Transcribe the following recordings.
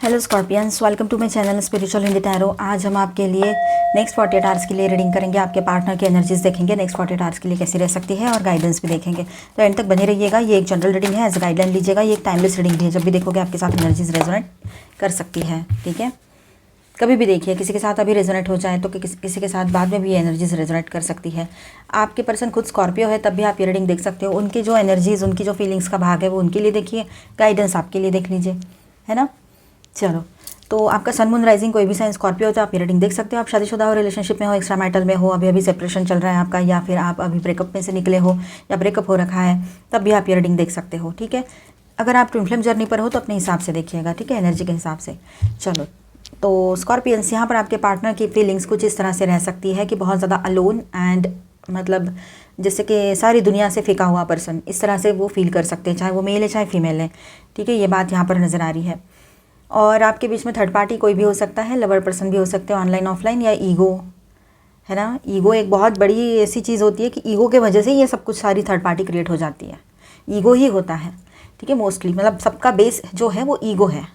Hello scorpions, welcome to my channel spiritual Hindi tarot. आज हम आपके लिए नेक्स्ट 48 आवर्स के लिए रीडिंग करेंगे। आपके पार्टनर की एनर्जीज देखेंगे नेक्स्ट 48 आवर्स के लिए कैसी रह सकती है और गाइडेंस भी देखेंगे। तो एंड तक बने रहिएगा। ये एक जनरल रीडिंग है, एज गाइडलाइन लीजिएगा। ये एक टाइमलेस रीडिंग भी है, जब भी देखोगे आपके साथ एनर्जीज रेजोनेट कर सकती है। ठीक है, कभी भी देखिए, किसी के साथ अभी रेजोनेट हो जाए तो किसी के साथ बाद में भी एनर्जीज रेजोनेट कर सकती है। आपके पर्सन खुद स्कॉर्पियो है तब भी आप ये रीडिंग देख सकते हो। उनकी जो एनर्जीज, उनकी जो फीलिंग्स का भाग है वो उनके लिए देखिए, गाइडेंस आपके लिए देख लीजिए, है ना। चलो, तो आपका सन मून राइजिंग कोई भी साइन स्कॉर्पियो हो तो आप ये रीडिंग देख सकते हो। आप शादीशुदा हो, रिलेशनशिप में हो, एक्स्ट्रा मैरिटल में हो, अभी सेपरेशन चल रहा है आपका, या फिर आप अभी ब्रेकअप में से निकले हो या ब्रेकअप हो रखा है, तब भी आप ये रीडिंग देख सकते हो। ठीक है, अगर आप ट्विन फ्लेम जर्नी पर हो तो अपने हिसाब से देखिएगा, ठीक है, एनर्जी के हिसाब से। चलो, तो स्कॉर्पियंस, यहाँ पर आपके पार्टनर की फीलिंग्स कुछ इस तरह से रह सकती है कि बहुत ज़्यादा अलोन एंड मतलब जैसे कि सारी दुनिया से फेंका हुआ पर्सन, इस तरह से वो फील कर सकते हैं, चाहे वो मेल है चाहे फीमेल है। ठीक है, ये बात यहाँ पर नज़र आ रही है। और आपके बीच में थर्ड पार्टी कोई भी हो सकता है, लवर पर्सन भी हो सकते हैं, ऑनलाइन ऑफलाइन, या ईगो, है ना। ईगो एक बहुत बड़ी ऐसी चीज़ होती है कि ईगो के वजह से ये सब कुछ सारी थर्ड पार्टी क्रिएट हो जाती है। ईगो ही होता है, ठीक है, मोस्टली मतलब सबका बेस जो है वो ईगो है,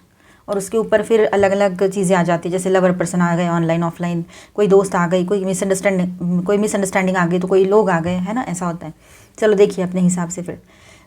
और उसके ऊपर फिर अलग अलग चीज़ें आ जाती है, जैसे लवर पर्सन आ गए, ऑनलाइन ऑफलाइन, कोई दोस्त आ गई, कोई मिसअंडरस्टैंडिंग आ गई, तो कोई लोग आ गए, है ना, ऐसा होता है। चलो देखिए अपने हिसाब से फिर।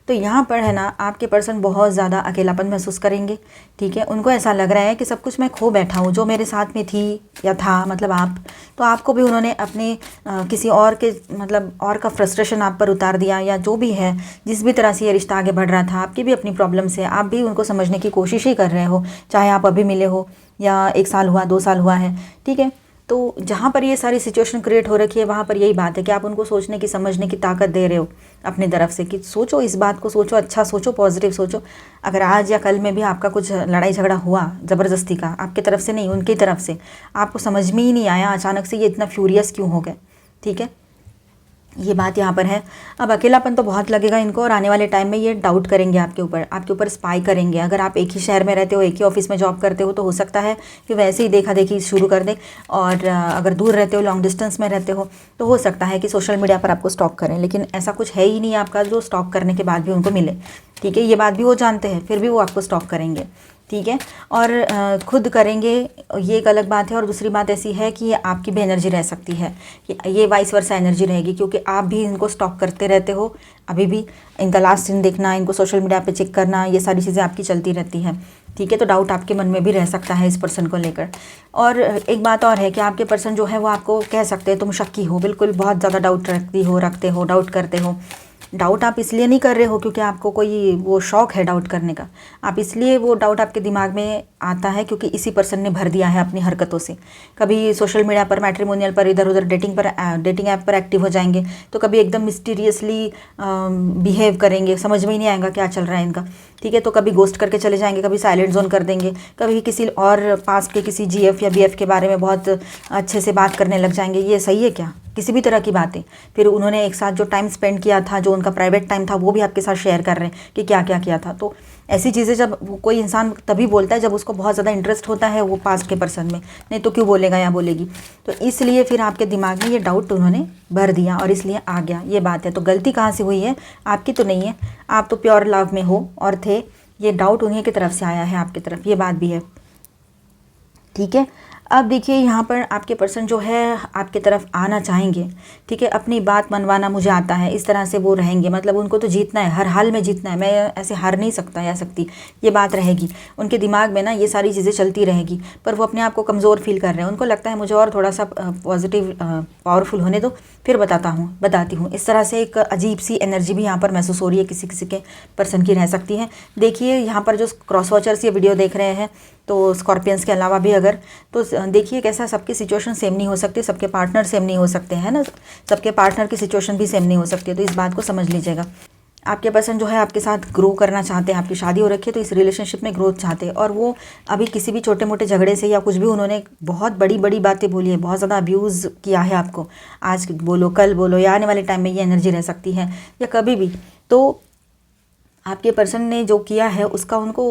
तो यहाँ पर है ना, आपके पर्सन बहुत ज़्यादा अकेलापन महसूस करेंगे। ठीक है, उनको ऐसा लग रहा है कि सब कुछ मैं खो बैठा हूँ, जो मेरे साथ में थी या था, मतलब आप, तो आपको भी उन्होंने अपने किसी और के मतलब और का फ्रस्ट्रेशन आप पर उतार दिया, या जो भी है, जिस भी तरह से ये रिश्ता आगे बढ़ रहा था, आपकी भी अपनी प्रॉब्लम से आप भी उनको समझने की कोशिश ही कर रहे हो, चाहे आप अभी मिले हो या 1 साल हुआ, 2 साल हुआ है। ठीक है, तो जहाँ पर ये सारी सिचुएशन क्रिएट हो रखी है, वहाँ पर यही बात है कि आप उनको सोचने की, समझने की ताकत दे रहे हो अपनी तरफ से, कि सोचो, इस बात को सोचो, अच्छा सोचो, पॉजिटिव सोचो। अगर आज या कल में भी आपका कुछ लड़ाई झगड़ा हुआ ज़बरदस्ती का, आपकी तरफ से नहीं, उनकी तरफ से, आपको समझ में ही नहीं आया अचानक से ये इतना फ्यूरियस क्यों हो गए। ठीक है, ये बात यहाँ पर है। अब अकेलापन तो बहुत लगेगा इनको, और आने वाले टाइम में ये डाउट करेंगे आपके ऊपर स्पाई करेंगे। अगर आप एक ही शहर में रहते हो, एक ही ऑफिस में जॉब करते हो, तो हो सकता है कि वैसे ही देखा देखी शुरू कर दे, और अगर दूर रहते हो, लॉन्ग डिस्टेंस में रहते हो, तो हो सकता है कि सोशल मीडिया पर आपको स्टॉक करें, लेकिन ऐसा कुछ है ही नहीं आपका जो स्टॉक करने के बाद भी उनको मिले। ठीक है, ये बात भी वो जानते हैं, फिर भी वो आपको स्टॉक करेंगे। ठीक है, और खुद करेंगे, ये एक अलग बात है। और दूसरी बात ऐसी है कि ये आपकी भी एनर्जी रह सकती है, कि ये वाइस वर्सा एनर्जी रहेगी, क्योंकि आप भी इनको स्टॉक करते रहते हो अभी भी। इनका लास्ट सीन देखना, इनको सोशल मीडिया पे चेक करना, ये सारी चीज़ें आपकी चलती रहती हैं। ठीक है, तो डाउट आपके मन में भी रह सकता है इस पर्सन को लेकर। और एक बात और है कि आपके पर्सन जो है वो आपको कह सकते हैं तुम शक्की हो, बिल्कुल बहुत ज़्यादा डाउट रखते हो, डाउट करते हो। डाउट आप इसलिए नहीं कर रहे हो क्योंकि आपको कोई वो शौक है डाउट करने का, आप इसलिए वो डाउट आपके दिमाग में आता है क्योंकि इसी पर्सन ने भर दिया है अपनी हरकतों से। कभी सोशल मीडिया पर, मैट्रिमोनियल पर, इधर उधर डेटिंग ऐप पर एक्टिव हो जाएंगे, तो कभी एकदम मिस्टीरियसली बिहेव करेंगे, समझ में ही नहीं आएगा क्या चल रहा है इनका। ठीक है, तो कभी गोस्ट करके चले जाएंगे, कभी साइलेंट जोन कर देंगे, कभी किसी और पास के किसी जीएफ या बीएफ के बारे में बहुत अच्छे से बात करने लग जाएंगे। ये सही है क्या? किसी भी तरह की बातें, फिर उन्होंने एक साथ जो टाइम स्पेंड किया था, जो उनका प्राइवेट टाइम था, वो भी आपके साथ शेयर कर रहे हैं कि क्या क्या किया था। तो ऐसी चीज़ें जब कोई इंसान तभी बोलता है जब उसको बहुत ज़्यादा इंटरेस्ट होता है वो पास्ट के पर्सन में, नहीं तो क्यों बोलेगा या बोलेगी। तो इसलिए फिर आपके दिमाग में ये डाउट उन्होंने भर दिया और इसलिए आ गया, ये बात है। तो गलती कहाँ से हुई है? आपकी तो नहीं है, आप तो प्योर लव में हो और थे। ये डाउट उन्हीं की तरफ से आया है आपकी तरफ, ये बात भी है। ठीक है, अब देखिए यहाँ पर आपके पर्सन जो है आपके तरफ आना चाहेंगे। ठीक है, अपनी बात मनवाना मुझे आता है, इस तरह से वो रहेंगे। मतलब उनको तो जीतना है, हर हाल में जीतना है, मैं ऐसे हार नहीं सकता या सकती, ये बात रहेगी उनके दिमाग में ना। ये सारी चीज़ें चलती रहेगी, पर वो अपने आप को कमज़ोर फील कर रहे हैं। उनको लगता है मुझे और थोड़ा सा पॉजिटिव पावरफुल होने दो, फिर बताती हूँ। इस तरह से एक अजीब सी एनर्जी भी यहाँ पर महसूस हो रही है, किसी किसी के पर्सन की रह सकती है। देखिए यहाँ पर जो क्रॉस वॉचर्स ये वीडियो देख रहे हैं, तो स्कॉर्पियंस के अलावा भी अगर, तो देखिए कैसा, सबकी सिचुएशन सेम नहीं हो सकती, सबके पार्टनर सेम नहीं हो सकते हैं ना, सबके पार्टनर की सिचुएशन भी सेम नहीं हो सकती है। तो इस बात को समझ लीजिएगा। आपके पर्सन जो है आपके साथ ग्रो करना चाहते हैं, आपकी शादी हो रखी है तो इस रिलेशनशिप में ग्रोथ चाहते हैं, और वो अभी किसी भी छोटे मोटे झगड़े से या कुछ भी, उन्होंने बहुत बड़ी बड़ी बातें बोली है, बहुत ज़्यादा अब्यूज़ किया है आपको, आज बोलो कल बोलो, या आने वाले टाइम में ये एनर्जी रह सकती है या कभी भी। तो आपके पर्सन ने जो किया है उसका उनको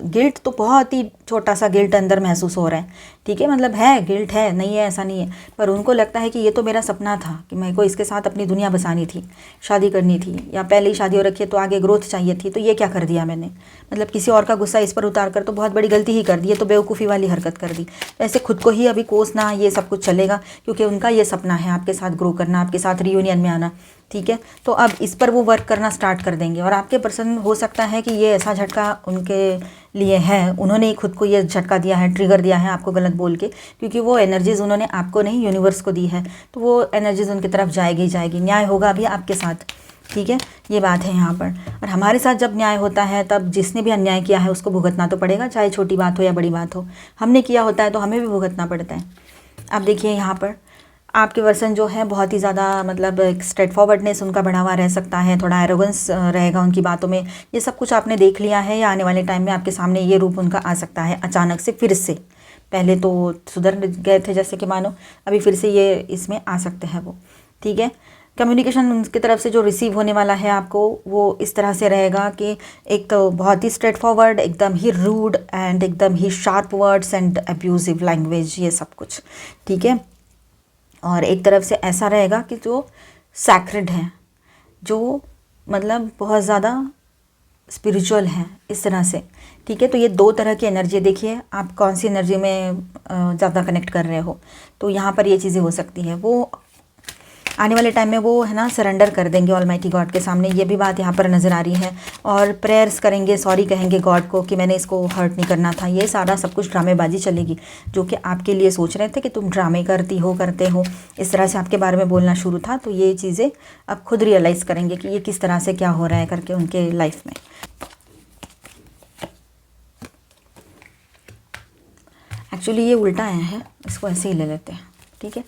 गिल्ट तो बहुत ही छोटा सा गिल्ट अंदर महसूस हो रहा है, ठीक है, मतलब है गिल्ट है, नहीं है ऐसा नहीं है, पर उनको लगता है कि ये तो मेरा सपना था कि मेरे को इसके साथ अपनी दुनिया बसानी थी, शादी करनी थी, या पहले ही शादी हो रखी है तो आगे ग्रोथ चाहिए थी, तो ये क्या कर दिया मैंने, मतलब किसी और का गुस्सा इस पर उतार कर तो बहुत बड़ी गलती ही कर दी, ये तो बेवकूफ़ी वाली हरकत कर दी। तो ऐसे खुद को ही अभी कोसना ये सब कुछ चलेगा, क्योंकि उनका ये सपना है आपके साथ ग्रो करना, आपके साथ रियूनियन में आना, ठीक है। तो अब इस पर वो वर्क करना स्टार्ट कर देंगे, और आपके पर्सन हो सकता है कि ये ऐसा झटका उनके लिए है, उन्होंने ही खुद को ये झटका दिया है, ट्रिगर दिया है आपको गलत बोल के, क्योंकि वो एनर्जीज़ उन्होंने आपको नहीं यूनिवर्स को दी है, तो वो एनर्जीज़ उनकी तरफ जाएगी ही जाएगी। न्याय होगा अभी आपके साथ, ठीक है, ये बात है यहाँ पर। और हमारे साथ जब न्याय होता है तब जिसने भी अन्याय किया है उसको भुगतना तो पड़ेगा, चाहे छोटी बात हो या बड़ी बात हो, हमने किया होता है तो हमें भी भुगतना पड़ता है। अब देखिए यहाँ पर आपके वर्सन जो है बहुत ही ज़्यादा मतलब स्ट्रेट फॉरवर्डनेस उनका बढ़ा हुआ रह सकता है, थोड़ा एरोगेंस रहेगा उनकी बातों में, ये सब कुछ आपने देख लिया है, या आने वाले टाइम में आपके सामने ये रूप उनका आ सकता है अचानक से फिर से। पहले तो सुधर गए थे जैसे कि मानो, अभी फिर से ये इसमें आ सकते हैं वो, ठीक है। कम्युनिकेशन उनकी तरफ से जो रिसीव होने वाला है आपको वो इस तरह से रहेगा कि एक तो बहुत ही स्ट्रेट फॉरवर्ड, एकदम ही रूड एंड एकदम ही sharp words and abusive language, ये सब कुछ, ठीक है। और एक तरफ से ऐसा रहेगा कि जो सैक्रेड है, जो मतलब बहुत ज़्यादा स्पिरिचुअल है, इस तरह से, ठीक है। तो ये दो तरह की एनर्जी, देखिए आप कौन सी एनर्जी में ज़्यादा कनेक्ट कर रहे हो, तो यहाँ पर ये चीज़ें हो सकती है। वो आने वाले टाइम में वो है ना सरेंडर कर देंगे ऑलमाइटी गॉड के सामने, ये भी बात यहाँ पर नज़र आ रही है, और प्रेयर्स करेंगे, सॉरी कहेंगे गॉड को कि मैंने इसको हर्ट नहीं करना था। ये सारा सब कुछ ड्रामेबाजी चलेगी, जो कि आपके लिए सोच रहे थे कि तुम ड्रामे करते हो, इस तरह से आपके बारे में बोलना शुरू था, तो ये चीज़ें अब खुद रियलाइज़ करेंगे कि ये किस तरह से क्या हो रहा है करके उनके लाइफ में। एक्चुअली ये उल्टा आया है, इसको ऐसे ही ले लेते हैं, ठीक है,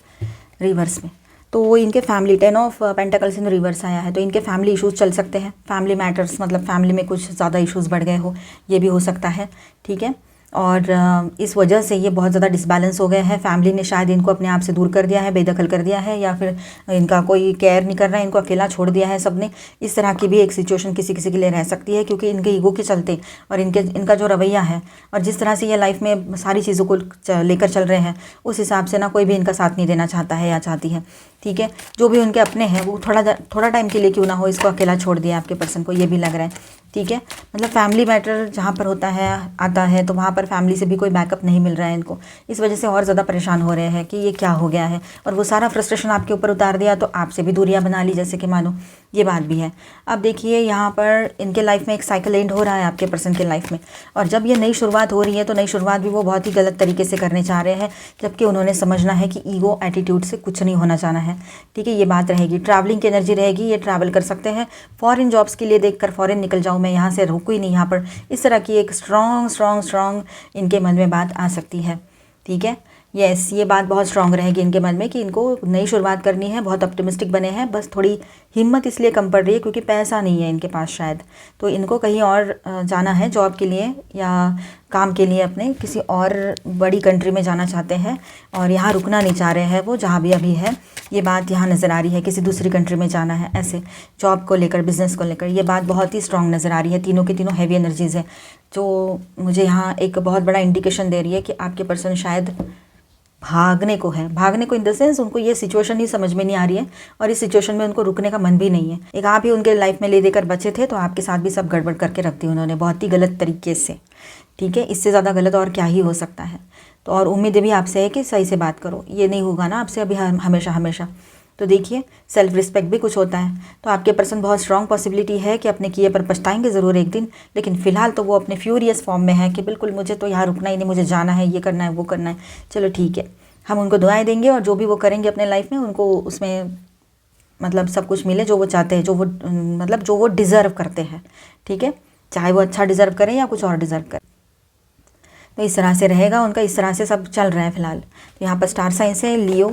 रिवर्स में। तो वो इनके family 10 of pentacles in reverse आया है, तो इनके फैमिली इश्यूज़ चल सकते हैं, फैमिली मैटर्स, मतलब फैमिली में कुछ ज़्यादा इश्यूज़ बढ़ गए हो, ये भी हो सकता है, ठीक है। और इस वजह से ये बहुत ज़्यादा डिसबैलेंस हो गए हैं, फैमिली ने शायद इनको अपने आप से दूर कर दिया है, बेदखल कर दिया है, या फिर इनका कोई केयर नहीं कर रहा है, इनको अकेला छोड़ दिया है सबने। इस तरह की भी एक सिचुएशन किसी किसी के लिए रह सकती है, क्योंकि इनके ईगो के चलते और इनका जो रवैया है और जिस तरह से ये लाइफ में सारी चीज़ों को लेकर चल रहे हैं, उस हिसाब से ना कोई भी इनका साथ नहीं देना चाहता है या चाहती है, ठीक है। जो भी उनके अपने हैं वो थोड़ा टाइम के लिए क्यों ना हो इसको अकेला छोड़ दिया आपके पर्सन को, ये भी लग रहा है, ठीक है। मतलब फैमिली मैटर जहाँ पर होता है आता है, तो वहाँ पर फैमिली से भी कोई बैकअप नहीं मिल रहा है इनको, इस वजह से और ज़्यादा परेशान हो रहे हैं कि ये क्या हो गया है, और वो सारा फ्रस्ट्रेशन आपके ऊपर उतार दिया तो आपसे भी दूरियाँ बना ली जैसे कि मानो, ये बात भी है। अब देखिए यहाँ पर इनके लाइफ में एक साइकिल एंड हो रहा है आपके पर्सन के लाइफ में, और जब ये नई शुरुआत हो रही है तो नई शुरुआत भी वो बहुत ही गलत तरीके से करने चाह रहे हैं, जबकि उन्होंने समझना है कि ईगो एटीट्यूड से कुछ नहीं होना चाहना है, ठीक है। ये बात रहेगी, ट्रैवलिंग की एनर्जी रहेगी, ये ट्रैवल कर सकते हैं, फॉरेन जॉब्स के लिए देखकर फॉरेन निकल जाऊँ मैं यहाँ से, रुकूँ ही नहीं यहाँ पर, इस तरह की एक स्ट्रॉन्ग इनके मन में बात आ सकती है, ठीक है। यस, ये बात बहुत स्ट्रांग रहेगी इनके मन में कि इनको नई शुरुआत करनी है, बहुत ऑप्टिमिस्टिक बने हैं, बस थोड़ी हिम्मत इसलिए कम पड़ रही है क्योंकि पैसा नहीं है इनके पास शायद, तो इनको कहीं और जाना है जॉब के लिए या काम के लिए, अपने किसी और बड़ी कंट्री में जाना चाहते हैं, और यहाँ रुकना नहीं चाह रहे हैं वो जहाँ भी अभी है, ये बात यहाँ नज़र आ रही है, किसी दूसरी कंट्री में जाना है, ऐसे जॉब को लेकर, बिजनेस को लेकर, ये बात बहुत ही स्ट्रांग नज़र आ रही है। तीनों की तीनों हैवी एनर्जीज़ है, जो मुझे यहाँ एक बहुत बड़ा इंडिकेशन दे रही है कि आपके पर्सन शायद भागने को है, भागने को इन द सेंस उनको ये सिचुएशन ही समझ में नहीं आ रही है, और इस सिचुएशन में उनको रुकने का मन भी नहीं है। एक आप ही उनके लाइफ में ले देकर बचे थे, तो आपके साथ भी सब गड़बड़ करके रख दी उन्होंने बहुत ही गलत तरीके से, ठीक है। इससे ज़्यादा गलत और क्या ही हो सकता है। तो और उम्मीद भी आपसे है कि सही से बात करो, ये नहीं होगा ना आपसे अभी हमेशा। तो देखिए सेल्फ रिस्पेक्ट भी कुछ होता है, तो आपके पर्सन बहुत स्ट्रांग पॉसिबिलिटी है कि अपने किए पर पछताएंगे ज़रूर एक दिन, लेकिन फ़िलहाल तो वो अपने फ्यूरियस फॉर्म में है कि बिल्कुल मुझे तो यहाँ रुकना ही नहीं, मुझे जाना है, ये करना है, वो करना है, चलो ठीक है, हम उनको दुआएं देंगे, और जो भी वो करेंगे अपने लाइफ में उनको उसमें मतलब सब कुछ मिले जो वो चाहते हैं, जो वो मतलब जो वो डिज़र्व करते हैं, ठीक है, चाहे वो अच्छा डिज़र्व करें या कुछ और डिज़र्व करें। तो इस तरह से रहेगा उनका, इस तरह से सब चल रहा है फ़िलहाल। तो यहाँ पर स्टार साइंस है Leo,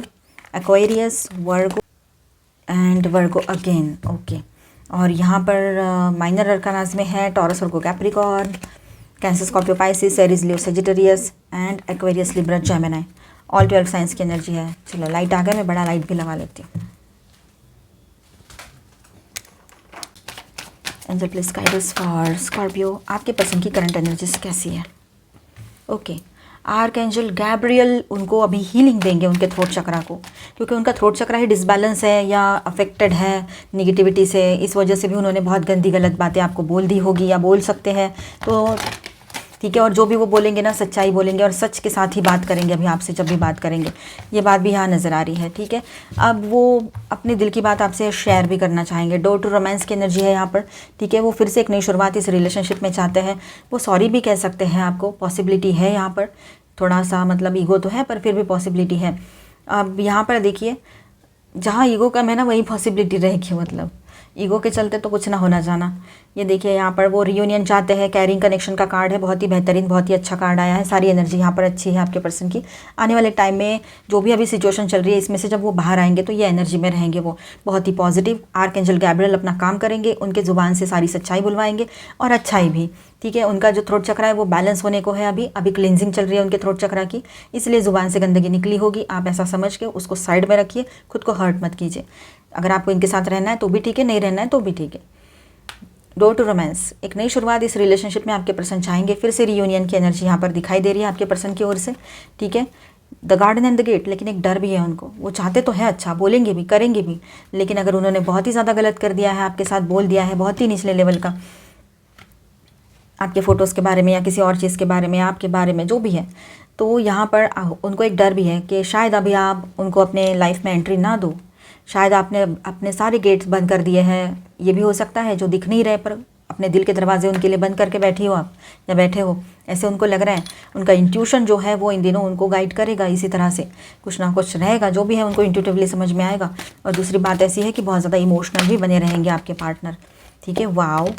Aquarius, Virgo and Virgo again, okay. और यहाँ पर माइनर अरकानाज में है Taurus, Virgo, Capricorn, Cancer, Scorpio, Pisces, Aries, Leo, Sagittarius and Aquarius, Libra, Gemini, all 12 signs की एनर्जी है। चलो लाइट आ गया, मैं बड़ा लाइट भी लगा लेती हूँ। Angel please guidance for Scorpio, आपके पर्सन की करंट एनर्जीज कैसी है? ओके, आर्कएंजल गैब्रियल उनको अभी हीलिंग देंगे उनके थ्रोट चक्रा को, क्योंकि उनका थ्रोट चक्रा ही डिसबैलेंस है या अफेक्टेड है निगेटिविटी से। इस वजह से भी उन्होंने बहुत गंदी गलत बातें आपको बोल दी होगी या बोल सकते हैं, तो ठीक है। और जो भी वो बोलेंगे ना, सच्चाई बोलेंगे और सच के साथ ही बात करेंगे अभी आपसे जब भी बात करेंगे। ये बात भी यहाँ नज़र आ रही है, ठीक है। अब वो अपने दिल की बात आपसे शेयर भी करना चाहेंगे। डोर टू रोमांस की एनर्जी है यहाँ पर, ठीक है। वो फिर से एक नई शुरुआत इस रिलेशनशिप में चाहते हैं। वो सॉरी भी कह सकते हैं आपको, पॉसिबिलिटी है यहाँ पर। थोड़ा सा मतलब ईगो तो है पर फिर भी पॉसिबिलिटी है। अब यहाँ पर देखिए, जहाँ ईगो कम है ना वही पॉसिबिलिटी रहेगी, मतलब ईगो के चलते तो कुछ ना होना जाना। ये देखिए यहाँ पर वो रियूनियन चाहते हैं। कैरिंग कनेक्शन का कार्ड है, बहुत ही बेहतरीन, बहुत ही अच्छा कार्ड आया है। सारी एनर्जी यहाँ पर अच्छी है आपके पर्सन की। आने वाले टाइम में जो भी अभी सिचुएशन चल रही है इसमें से जब वो बाहर आएंगे तो ये एनर्जी में रहेंगे वो बहुत ही पॉजिटिव। आर्कएंजल गैब्रियल अपना काम करेंगे, उनके ज़ुबान से सारी सच्चाई बुलवाएंगे और अच्छाई भी, ठीक है। उनका जो थ्रोट चक्रा है वो बैलेंस होने को है। अभी क्लिनजिंग चल रही है उनके थ्रोट चक्रा की, इसलिए ज़ुबान से गंदगी निकली होगी। आप ऐसा समझ के उसको साइड में रखिए, खुद को हर्ट मत कीजिए। अगर आपको इनके साथ रहना है तो भी ठीक है, नहीं रहना है तो भी ठीक है। डोर टू रोमांस, एक नई शुरुआत इस रिलेशनशिप में आपके पर्सन चाहेंगे। फिर से रियूनियन की एनर्जी यहाँ पर दिखाई दे रही है आपके पर्सन की ओर से, ठीक है। The garden and the gate, लेकिन एक डर भी है उनको। वो चाहते तो है अच्छा, बोलेंगे भी, करेंगे भी, लेकिन अगर उन्होंने बहुत ही ज़्यादा गलत कर दिया है, आपके साथ बोल दिया है बहुत ही निचले लेवल का, आपके फ़ोटोज़ के बारे में या किसी और चीज़ के बारे में, आपके बारे में जो भी है, तो यहाँ पर उनको एक डर भी है कि शायद अभी आप उनको अपने लाइफ में एंट्री ना दो। शायद आपने अपने सारे गेट्स बंद कर दिए हैं, ये भी हो सकता है, जो दिख नहीं रहे पर अपने दिल के दरवाजे उनके लिए बंद करके बैठी हो आप या बैठे हो, ऐसे उनको लग रहा है। उनका इंट्यूशन जो है वो इन दिनों उनको गाइड करेगा, इसी तरह से कुछ ना कुछ रहेगा, जो भी है उनको इंट्यूटिवली समझ में आएगा। और दूसरी बात ऐसी है कि बहुत ज़्यादा इमोशनल भी बने रहेंगे आपके पार्टनर, ठीक है। वाओ,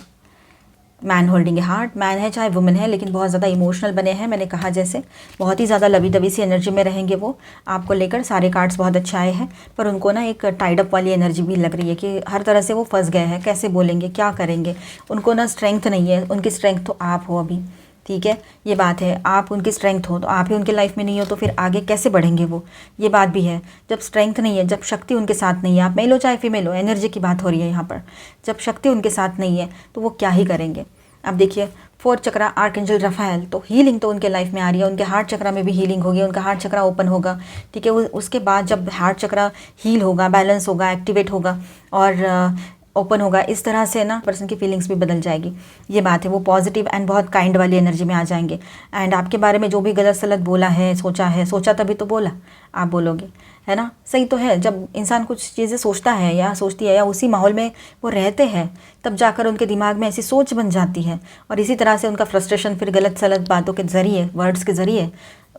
मैन होल्डिंग ए हार्ट, मैन है चाहे वुमेन है, लेकिन बहुत ज़्यादा इमोशनल बने हैं। मैंने कहा जैसे बहुत ही ज़्यादा लवी दबी सी एनर्जी में रहेंगे वो आपको लेकर। सारे कार्ड्स बहुत अच्छे आए हैं, पर उनको ना एक टाइड अप वाली एनर्जी भी लग रही है कि हर तरह से वो फंस गए हैं। कैसे बोलेंगे, क्या करेंगे, उनको ना स्ट्रेंथ नहीं है। उनकी स्ट्रेंथ तो आप हो अभी, ठीक है। ये बात है, आप उनकी स्ट्रेंथ हो तो आप ही उनकी लाइफ में नहीं हो तो फिर आगे कैसे बढ़ेंगे वो, ये बात भी है। जब स्ट्रेंथ नहीं है, जब शक्ति उनके साथ नहीं है, आप मेल हो चाहे फीमेल हो, एनर्जी की बात हो रही है यहाँ पर। जब शक्ति उनके साथ नहीं है तो वो क्या ही करेंगे। अब देखिए, फोर्थ चक्रा आर्कएंजल रफाएल, तो हीलिंग तो उनके लाइफ में आ रही है। उनके हार्ट चक्रा में भी हीलिंग होगी, उनका हार्ट चक्रा ओपन होगा, ठीक है। उसके बाद जब हार्ट चक्रा हील होगा, बैलेंस होगा, एक्टिवेट होगा और ओपन होगा, इस तरह से ना पर्सन की फीलिंग्स भी बदल जाएगी। ये बात है, वो पॉजिटिव एंड बहुत काइंड वाली एनर्जी में आ जाएंगे। एंड आपके बारे में जो भी गलत सलत बोला है, सोचा तभी तो बोला, आप बोलोगे, है ना। सही तो है, जब इंसान कुछ चीज़ें सोचता है या सोचती है या उसी माहौल में वो रहते हैं तब जाकर उनके दिमाग में ऐसी सोच बन जाती है और इसी तरह से उनका फ्रस्ट्रेशन फिर गलत सलत बातों के ज़रिए, वर्ड्स के ज़रिए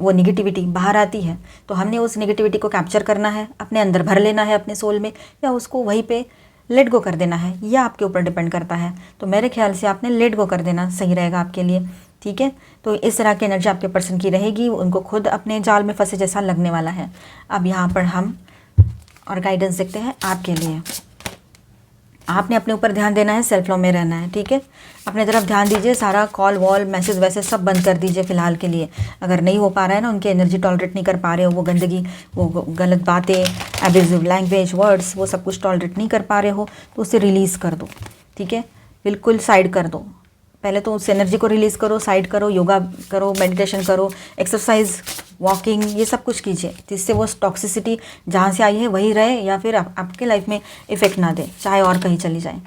वो निगेटिविटी बाहर आती है। तो हमने उस निगेटिविटी को कैप्चर करना है, अपने अंदर भर लेना है अपने सोल में, या उसको वहीं पे लेट गो कर देना है, यह आपके ऊपर डिपेंड करता है। तो मेरे ख्याल से आपने लेट गो कर देना सही रहेगा आपके लिए, ठीक है। तो इस तरह की एनर्जी आपके पर्सन की रहेगी, उनको खुद अपने जाल में फंसे जैसा लगने वाला है। अब यहाँ पर हम और गाइडेंस देखते हैं आपके लिए। आपने अपने ऊपर ध्यान देना है, सेल्फ लव में रहना है, ठीक है। अपने तरफ ध्यान दीजिए, सारा कॉल वॉल मैसेज वैसे सब बंद कर दीजिए फ़िलहाल के लिए। अगर नहीं हो पा रहा है ना, उनकी एनर्जी टॉलरेट नहीं कर पा रहे हो, वो गंदगी, वो गलत बातें, एब्यूजिव लैंग्वेज, वर्ड्स, वो सब कुछ टॉलरेट नहीं कर पा रहे हो तो उसे रिलीज़ कर दो, ठीक है। बिल्कुल साइड कर दो, पहले तो उस एनर्जी को रिलीज़ करो, साइड करो, योगा करो, मेडिटेशन करो, एक्सरसाइज, वॉकिंग, ये सब कुछ कीजिए जिससे वो टॉक्सिसिटी जहाँ से आई है वही रहे या फिर आपके लाइफ में इफ़ेक्ट ना दे, चाहे और कहीं चली जाए।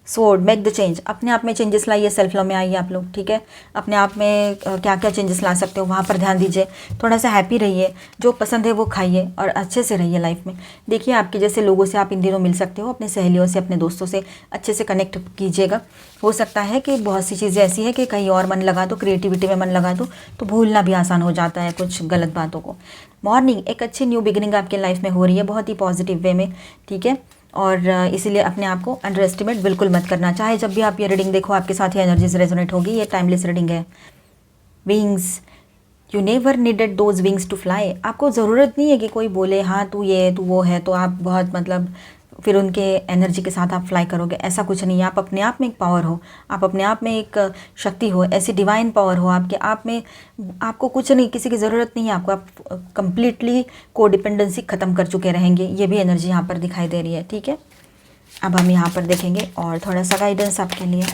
स्वॉर्ड, मेक द चेंज, अपने आप में चेंजेस लाइए, सेल्फ लव में आइए आप लोग, ठीक है। अपने आप में क्या क्या चेंजेस ला सकते हो वहाँ पर ध्यान दीजिए। थोड़ा सा हैप्पी रहिए, जो पसंद है वो खाइए और अच्छे से रहिए लाइफ में। देखिए, आपके जैसे लोगों से आप इन दिनों मिल सकते हो, अपने सहेलियों से, अपने दोस्तों से अच्छे से कनेक्ट कीजिएगा। हो सकता है कि बहुत सी चीज़ें ऐसी है कि कहीं और मन लगा दो, क्रिएटिविटी में मन लगा दो तो भूलना भी आसान हो जाता है कुछ गलत बातों को। मॉर्निंग, एक अच्छी न्यू बिगिनिंग आपके लाइफ में हो रही है, बहुत ही पॉजिटिव वे में, ठीक है। और इसीलिए अपने आप को अंडर एस्टिमेट बिल्कुल मत करना। चाहे जब भी आप ये रीडिंग देखो आपके साथ ही एनर्जीज रेजोनेट होगी, ये टाइमलेस रीडिंग है। Wings, you never needed those wings to fly, आपको ज़रूरत नहीं है कि कोई बोले हाँ तू ये तू वो है तो आप बहुत मतलब फिर उनके एनर्जी के साथ आप फ्लाई करोगे, ऐसा कुछ नहीं है। आप अपने आप में एक पावर हो, आप अपने आप में एक शक्ति हो, ऐसी डिवाइन पावर हो आपके आप में। आपको कुछ नहीं, किसी की ज़रूरत नहीं है आपको, आप कंप्लीटली कोडिपेंडेंसी ख़त्म कर चुके रहेंगे। ये भी एनर्जी यहाँ पर दिखाई दे रही है, ठीक है। अब हम यहाँ पर देखेंगे और थोड़ा सा गाइडेंस आपके लिए।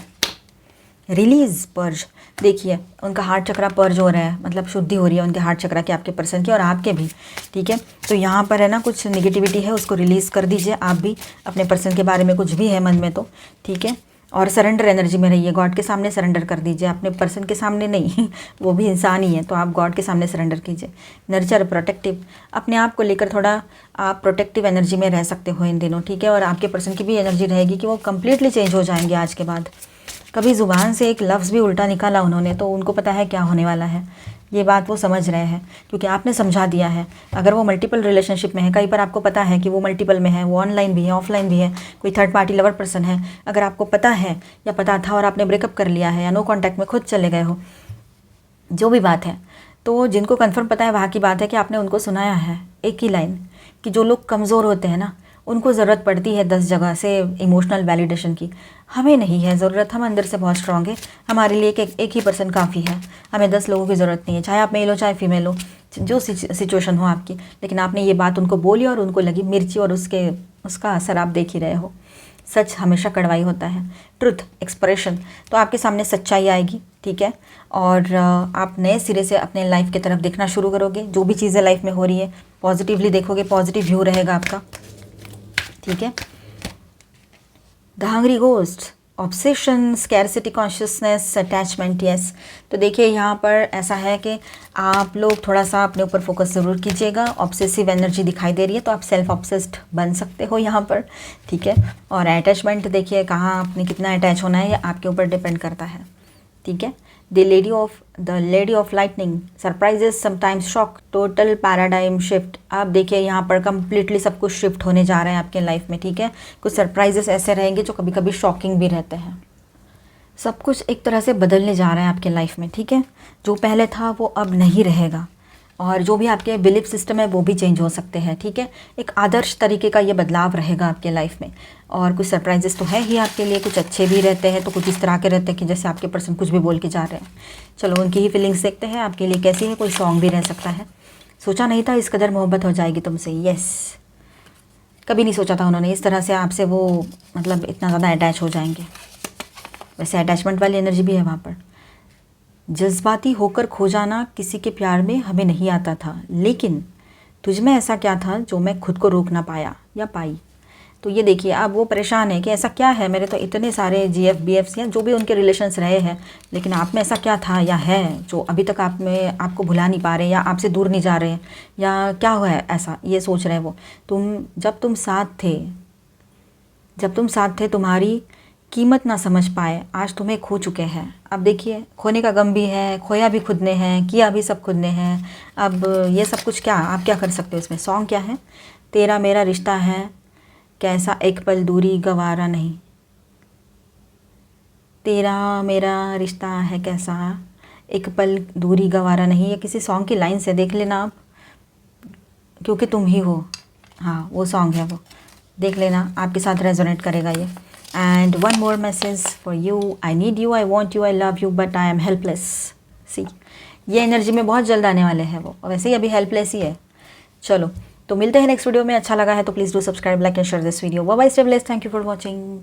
रिलीज़ पर्ज, देखिए उनका हार्ट चक्रा पर्ज हो रहा है, मतलब शुद्धि हो रही है उनके हार्ट चक्रा की, आपके पर्सन की और आपके भी, ठीक है। तो यहाँ पर है ना कुछ नेगेटिविटी है, उसको रिलीज़ कर दीजिए आप भी अपने पर्सन के बारे में, कुछ भी है मन में तो, ठीक है। और सरेंडर एनर्जी में रहिए, गॉड के सामने सरेंडर कर दीजिए, अपने पर्सन के सामने नहीं वो भी इंसान ही है, तो आप गॉड के सामने सरेंडर कीजिए। नर्चर, प्रोटेक्टिव, अपने आप को लेकर थोड़ा आप प्रोटेक्टिव एनर्जी में रह सकते हो इन दिनों, ठीक है। और आपके पर्सन की भी एनर्जी रहेगी कि वो कम्प्लीटली चेंज हो जाएंगे आज के बाद। कभी ज़ुबान से एक लफ्ज़ भी उल्टा निकाला उन्होंने तो उनको पता है क्या होने वाला है, ये बात वो समझ रहे हैं क्योंकि आपने समझा दिया है। अगर वो मल्टीपल रिलेशनशिप में है, कई बार आपको पता है कि वो मल्टीपल में है, वो ऑनलाइन भी है, ऑफलाइन भी है, कोई थर्ड पार्टी लवर पर्सन है, अगर आपको पता है या पता था और आपने ब्रेकअप कर लिया है या नो कॉन्टैक्ट में खुद चले गए हो, जो भी बात है, तो जिनको कन्फर्म पता है वहाँ की बात है कि आपने उनको सुनाया है एक ही लाइन कि जो लोग कमज़ोर होते हैं ना उनको ज़रूरत पड़ती है 10 जगह से इमोशनल वैलिडेशन की, हमें नहीं है ज़रूरत, हम अंदर से बहुत स्ट्रांग है, हमारे लिए एक ही पर्सन काफ़ी है, हमें 10 लोगों की ज़रूरत नहीं है, चाहे आप मेल हो चाहे फीमेल हो, जो सिचुएशन हो आपकी। लेकिन आपने ये बात उनको बोली और उनको लगी मिर्ची और उसका असर आप देख ही रहे हो। सच हमेशा कड़वाई होता है। ट्रुथ एक्सप्रेशन, तो आपके सामने सच्चाई आएगी, ठीक है। और आप नए सिरे से अपने लाइफ की तरफ देखना शुरू करोगे, जो भी चीज़ें लाइफ में हो रही है पॉजिटिवली देखोगे, पॉजिटिव व्यू रहेगा आपका, ठीक है। The hungry ghost, obsession, scarcity consciousness, attachment, yes. तो देखिए यहाँ पर ऐसा है कि आप लोग थोड़ा सा अपने ऊपर फोकस ज़रूर कीजिएगा। ऑब्सेसिव एनर्जी दिखाई दे रही है तो आप सेल्फ ऑब्सेस्ड बन सकते हो यहाँ पर, ठीक है। और अटैचमेंट देखिए कहाँ आपने कितना अटैच होना है ये आपके ऊपर डिपेंड करता है, ठीक है। The lady of lightning, surprises sometimes shock, total paradigm shift. आप देखिए यहाँ पर कम्प्लीटली सब कुछ शिफ्ट होने जा रहा है आपके लाइफ में, ठीक है। कुछ सरप्राइजेस ऐसे रहेंगे जो कभी कभी शॉकिंग भी रहते हैं। सब कुछ एक तरह से बदलने जा रहा है आपके लाइफ में, ठीक है। जो पहले था वो अब नहीं रहेगा और जो भी आपके बिलीफ सिस्टम है वो भी चेंज हो सकते हैं, ठीक है। एक आदर्श तरीके का ये बदलाव रहेगा आपके लाइफ में। और कुछ सरप्राइजेस तो है ही आपके लिए, कुछ अच्छे भी रहते हैं तो कुछ इस तरह के रहते हैं कि जैसे आपके पर्सन कुछ भी बोल के जा रहे हैं। चलो उनकी ही फीलिंग्स देखते हैं आपके लिए कैसी है। कोई सॉन्ग भी रह सकता है। सोचा नहीं था इस कदर मोहब्बत हो जाएगी तुमसे, यस। कभी नहीं सोचा था उन्होंने इस तरह से आपसे वो मतलब इतना ज़्यादा अटैच हो जाएंगे। वैसे अटैचमेंट वाली एनर्जी भी है वहाँ पर। जज्बाती होकर खो जाना किसी के प्यार में हमें नहीं आता था, लेकिन तुझ में ऐसा क्या था जो मैं खुद को रोक ना पाया या पाई। तो ये देखिए अब वो परेशान है कि ऐसा क्या है, मेरे तो इतने सारे GF या जो भी उनके रिलेशंस रहे हैं, लेकिन आप में ऐसा क्या था या है जो अभी तक आपको भुला नहीं पा रहे या आपसे दूर नहीं जा रहे या क्या हुआ है ऐसा, ये सोच रहे हैं वो। जब तुम साथ थे तुम्हारी कीमत ना समझ पाए, आज तुम्हें खो चुके हैं। अब देखिए खोने का गम भी है, खोया भी खुद ने है, किया भी सब खुद ने है। अब ये सब कुछ क्या आप क्या कर सकते हो इसमें। सॉन्ग क्या है, तेरा मेरा रिश्ता है कैसा एक पल दूरी गवारा नहीं, तेरा मेरा रिश्ता है कैसा एक पल दूरी गवारा नहीं। ये किसी सॉन्ग की लाइन से देख लेना आप, क्योंकि तुम ही हो, हाँ वो सॉन्ग है वो, देख लेना आपके साथ रेजोनेट करेगा ये। And one more message for you, I need you, I want you, I love you but I am helpless. See ये एनर्जी में बहुत जल्द आने वाले हैं वो, वैसे ही अभी हेल्पलेस ही है। चलो तो मिलते हैं नेक्स्ट वीडियो में। अच्छा लगा है तो please do subscribe, like and share this video. Bye bye, stay blessed, thank you for watching.